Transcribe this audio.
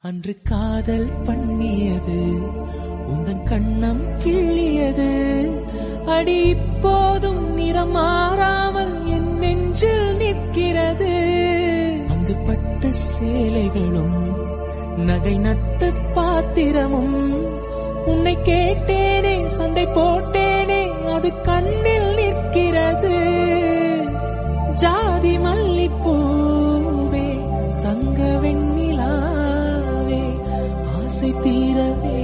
அன்று காதல் பண்ணியது உந்தன் கண்ணம் கிள்ளியது அடி இப்போதும் நிறம் மாறாமல் என் நெஞ்சில் நிற்கிறது. அங்கு பட்டு சேலைகளும் நகை நட்டு பாத்திரமும் உன்னை கேட்டேனே சண்டை போட்டேனே அது கண்ணில் நிற்கிறது. ஜாதி மல்லிப்பூவே தங்க வெண்ணிலாவே ஆசை தீரவே